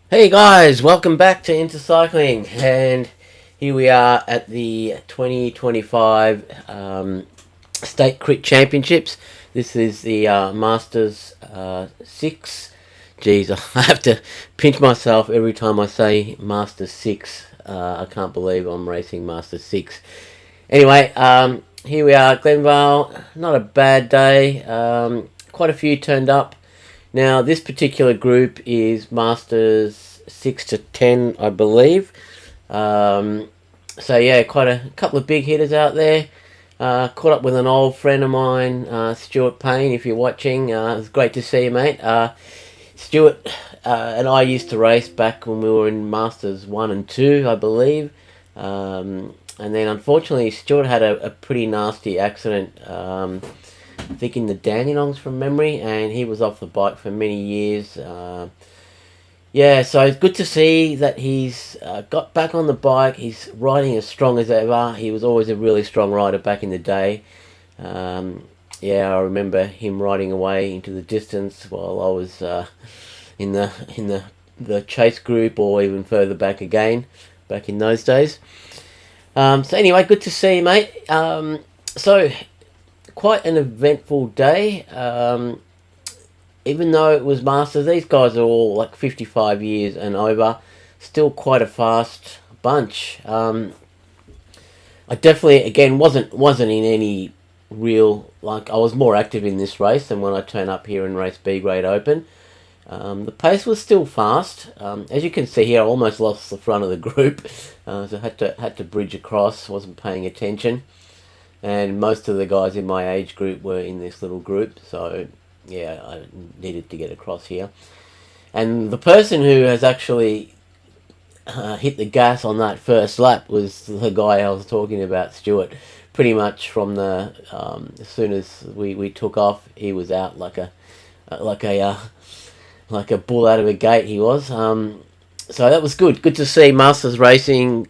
Hey guys, welcome back to Into Cycling, and here we are at the 2025 State Crit Championships. This is the Masters 6. Geez, I have to pinch myself every time I say Masters 6. I can't believe I'm racing Masters 6. Anyway, here we are, Glenvale. Not a bad day. Quite a few turned up. Now, this particular group is Masters 6 to 10, I believe. So, yeah, quite a couple of big hitters out there. Caught up with an old friend of mine, Stuart Payne, if you're watching. It was great to see you, mate. Stuart and I used to race back when we were in Masters 1 and 2, I believe. And then, unfortunately, Stuart had a pretty nasty accident. I think in the Dandenongs from memory, and he was off the bike for many years. Yeah, so it's good to see that he's got back on the bike. He's riding as strong as ever. He was always a really strong rider back in the day. Yeah, I remember him riding away into the distance while I was in the chase group, or even further back again, back in those days. So anyway, good to see you, mate. So quite an eventful day. Even though it was Masters, these guys are all like 55 years and over. Still quite a fast bunch. I definitely, again, wasn't in any real, like, I was more active in this race than when I turn up here and race B grade open. The pace was still fast. As you can see here, I almost lost the front of the group, so I had to bridge across. Wasn't paying attention, and most of the guys in my age group were in this little group. So yeah, I needed to get across here. And the person who has actually hit the gas on that first lap was the guy I was talking about, Stuart. Pretty much from the as soon as we took off, he was out like a like a bull out of a gate. He was. So that was good. Good to see Masters racing.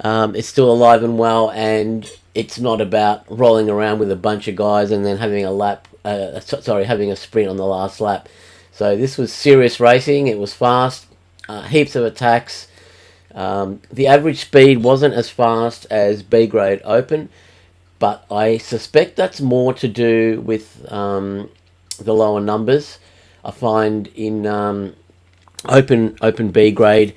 It's still alive and well, and it's not about rolling around with a bunch of guys and then having a lap. Having a sprint on the last lap. So this was serious racing. It was fast, heaps of attacks. The average speed wasn't as fast as B grade open, but I suspect that's more to do with the lower numbers. I find in open B grade,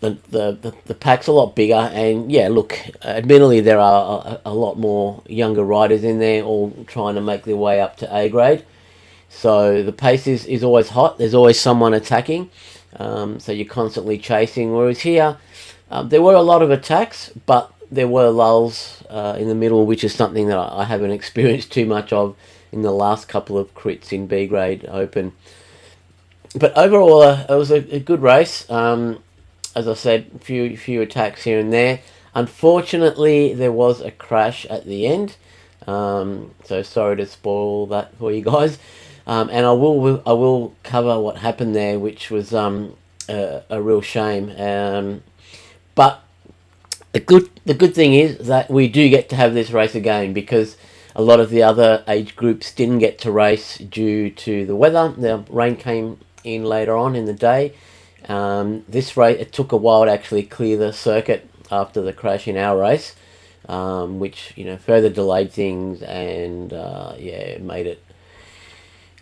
the pack's a lot bigger, and yeah, look, admittedly there are a lot more younger riders in there, all trying to make their way up to A grade. So the pace is always hot. There's always someone attacking, so you're constantly chasing. Whereas here, there were a lot of attacks, but there were lulls in the middle, which is something that I haven't experienced too much of in the last couple of crits in B grade open. But overall, it was a good race. As I said, a few attacks here and there. Unfortunately, there was a crash at the end. So sorry to spoil that for you guys. And I will cover what happened there, which was a real shame. But the good thing is that we do get to have this race again, because a lot of the other age groups didn't get to race due to the weather. The rain came in later on in the day. This race, it took a while to actually clear the circuit after the crash in our race, which further delayed things, and yeah, made it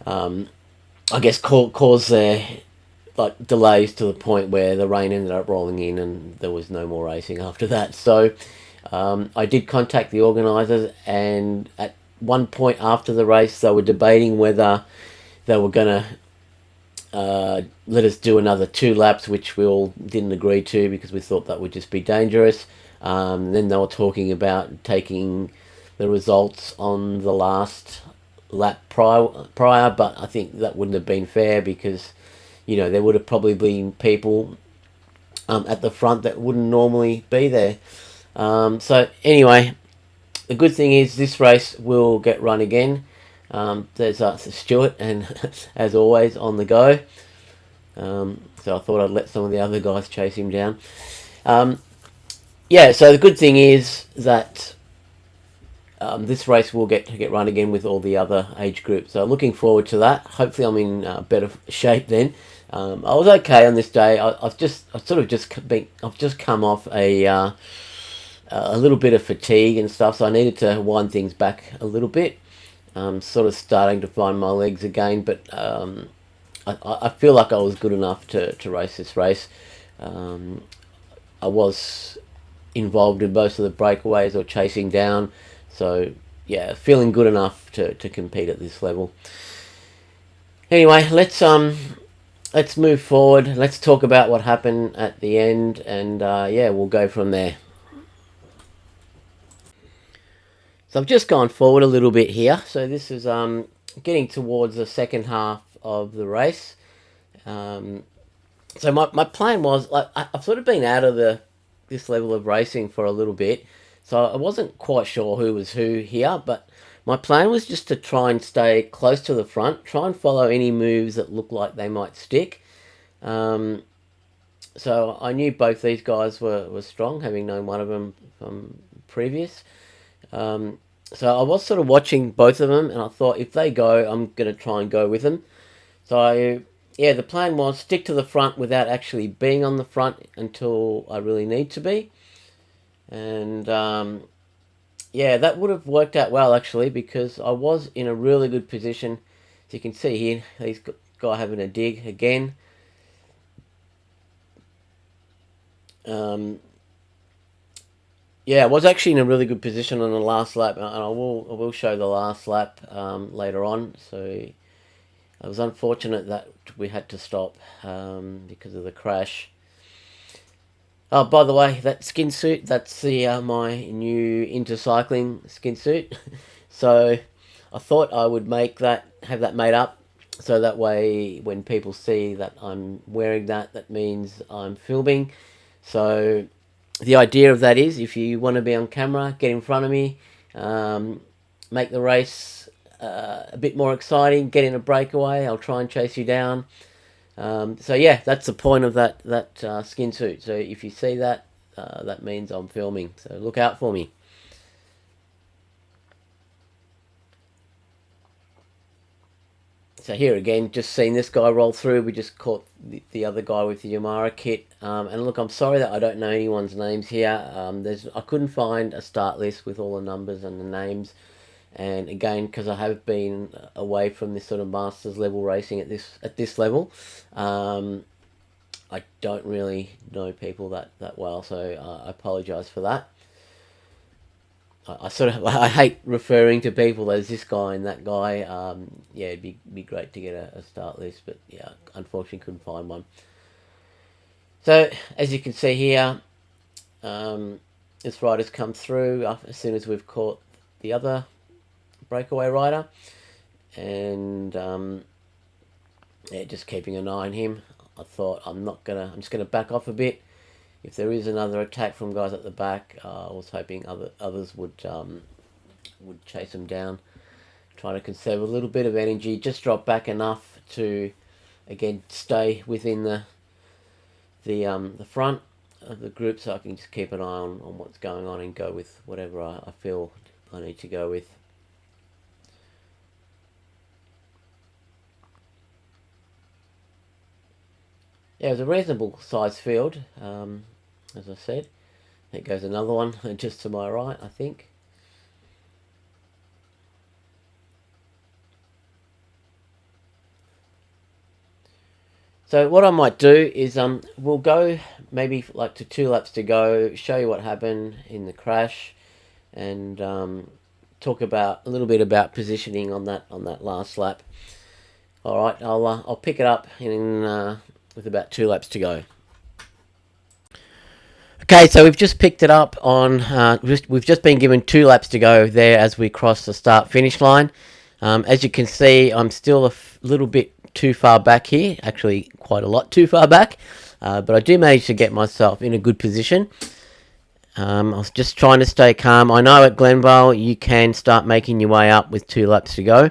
I guess caused their delays to the point where the rain ended up rolling in and there was no more racing after that. So I did contact the organisers, and at one point after the race they were debating whether they were going to let us do another 2 laps, which we all didn't agree to because we thought that would just be dangerous. Then they were talking about taking the results on the last lap prior, but I think that wouldn't have been fair, because there would have probably been people at the front that wouldn't normally be there. So anyway, the good thing is this race will get run again. There's Stuart, and as always, on the go. So I thought I'd let some of the other guys chase him down. Yeah, so the good thing is that this race will get run again with all the other age groups. So looking forward to that. Hopefully I'm in better shape then. I was okay on this day. I've just come off a little bit of fatigue and stuff, so I needed to wind things back a little bit. Sort of starting to find my legs again, but I feel like I was good enough to race this race. I was involved in most of the breakaways or chasing down, so yeah, feeling good enough to compete at this level. Anyway, let's move forward. Let's talk about what happened at the end, and yeah, we'll go from there. So I've just gone forward a little bit here. So this is getting towards the second half of the race. So my plan was, like, I've sort of been out of this level of racing for a little bit, so I wasn't quite sure who was who here, but my plan was just to try and stay close to the front, try and follow any moves that look like they might stick. So I knew both these guys were strong, having known one of them from previous. So I was sort of watching both of them, and I thought, if they go, I'm going to try and go with them. So, yeah, the plan was stick to the front without actually being on the front until I really need to be. And, yeah, that would have worked out well, actually, because I was in a really good position. As you can see here, he's guy having a dig again. Yeah, I was actually in a really good position on the last lap, and I will show the last lap later on. So it was unfortunate that we had to stop because of the crash. Oh, by the way, that skin suit, that's the my new Intercycling skin suit. So I thought I would have that made up, so that way when people see that I'm wearing that, that means I'm filming. So the idea of that is, if you want to be on camera, get in front of me, make the race a bit more exciting, get in a breakaway, I'll try and chase you down. So yeah, that's the point of that skin suit. So if you see that, that means I'm filming, so look out for me. So here again, just seeing this guy roll through, we just caught the other guy with the Yamara kit. And look, I'm sorry that I don't know anyone's names here. I couldn't find a start list with all the numbers and the names. And again, because I have been away from this sort of masters level racing at this level, I don't really know people that well. So I apologise for that. I hate referring to people as this guy and that guy. Yeah, it'd be great to get a start list, but yeah, unfortunately couldn't find one. So as you can see here, this rider's come through as soon as we've caught the other breakaway rider, and yeah, just keeping an eye on him. I thought I'm just gonna back off a bit. If there is another attack from guys at the back, I was hoping others would chase them down. Trying to conserve a little bit of energy, just drop back enough to, again, stay within the front of the group, so I can just keep an eye on what's going on and go with whatever I feel I need to go with. Yeah, it was a reasonable size field, as I said. There goes another one just to my right, I think. So what I might do is we'll go maybe like to 2 laps to go, show you what happened in the crash, and talk about a little bit about positioning on that last lap. All right, I'll pick it up in with about 2 laps to go. Okay, so we've just picked it up on. We've just been given 2 laps to go there as we cross the start-finish line. As you can see, I'm still a little bit too far back here. Actually, quite a lot too far back. But I do manage to get myself in a good position. I was just trying to stay calm. I know at Glenvale you can start making your way up with 2 laps to go.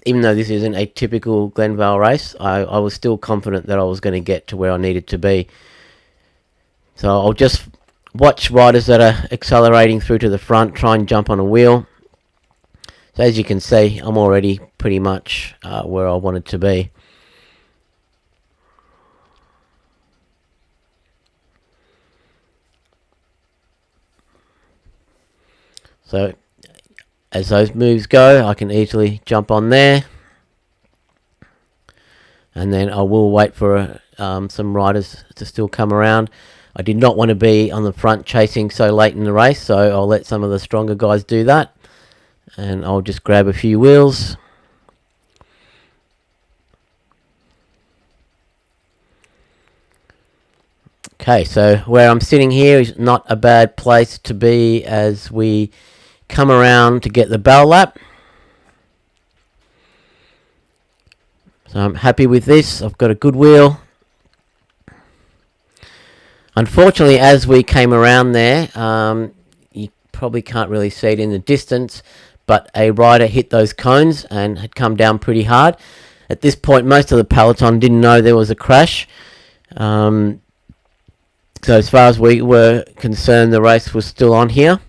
Even though this isn't a typical Glenvale race, I was still confident that I was going to get to where I needed to be. So I'll just watch riders that are accelerating through to the front, try and jump on a wheel. So as you can see, I'm already pretty much where I wanted to be. So as those moves go, I can easily jump on there, and then I will wait for some riders to still come around. I did not want to be on the front chasing so late in the race, so I'll let some of the stronger guys do that, and I'll just grab a few wheels. Okay, so where I'm sitting here is not a bad place to be as we come around to get the bell lap. So I'm happy with this. I've got a good wheel. Unfortunately, as we came around there, you probably can't really see it in the distance, but a rider hit those cones and had come down pretty hard. At this point, most of the peloton didn't know there was a crash. So as far as we were concerned, the race was still on here.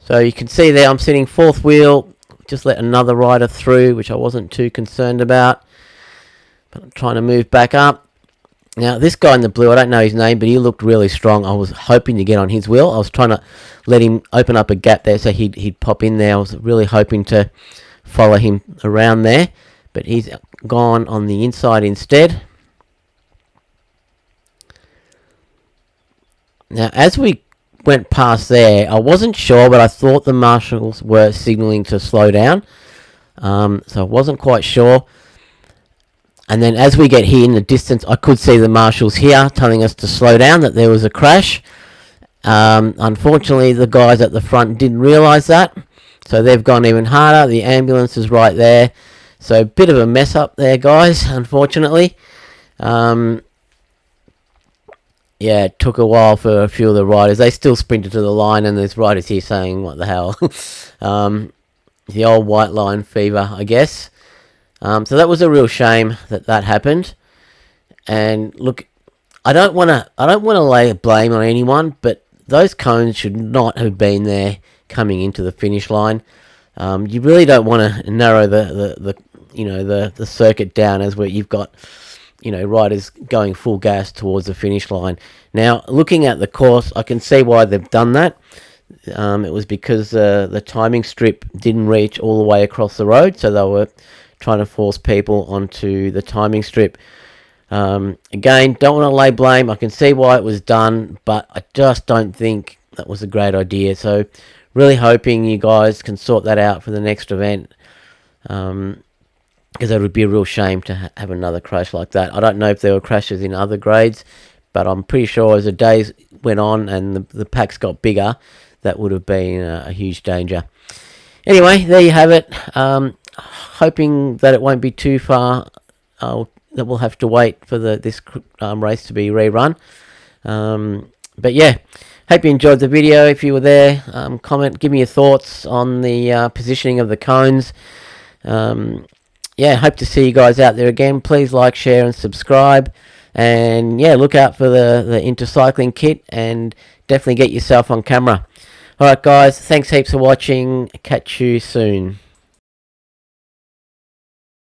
So you can see there I'm sitting fourth wheel. Just let another rider through, which I wasn't too concerned about. But I'm trying to move back up. Now, this guy in the blue, I don't know his name, but he looked really strong. I was hoping to get on his wheel. I was trying to let him open up a gap there so he'd pop in there. I was really hoping to follow him around there. But he's gone on the inside instead. Now, as we went past there, I wasn't sure, but I thought the marshals were signalling to slow down. So I wasn't quite sure. And then as we get here in the distance, I could see the marshals here telling us to slow down, that there was a crash. Unfortunately, the guys at the front didn't realise that. So they've gone even harder. The ambulance is right there. So a bit of a mess up there, guys, unfortunately. Yeah, it took a while for a few of the riders. They still sprinted to the line, and there's riders here saying, what the hell? The old white line fever, I guess. So that was a real shame that happened. And look, I don't want to lay blame on anyone, but those cones should not have been there coming into the finish line. You really don't want to narrow the circuit down as where you've got riders going full gas towards the finish line. Now, looking at the course, I can see why they've done that. It was because the timing strip didn't reach all the way across the road, so they were trying to force people onto the timing strip. Again, don't want to lay blame. I can see why it was done, but I just don't think that was a great idea. So really hoping you guys can sort that out for the next event, because it would be a real shame to have another crash like that. I don't know if there were crashes in other grades, but I'm pretty sure as the days went on and the packs got bigger, that would have been a huge danger. Anyway, there you have it. Hoping that it won't be too far, that we'll have to wait for this race to be rerun. But yeah, hope you enjoyed the video. If you were there, comment, give me your thoughts on the positioning of the cones. Yeah, hope to see you guys out there again. Please like, share and subscribe. And yeah, look out for the Intercycling kit, and definitely get yourself on camera. Alright guys, thanks heaps for watching. Catch you soon.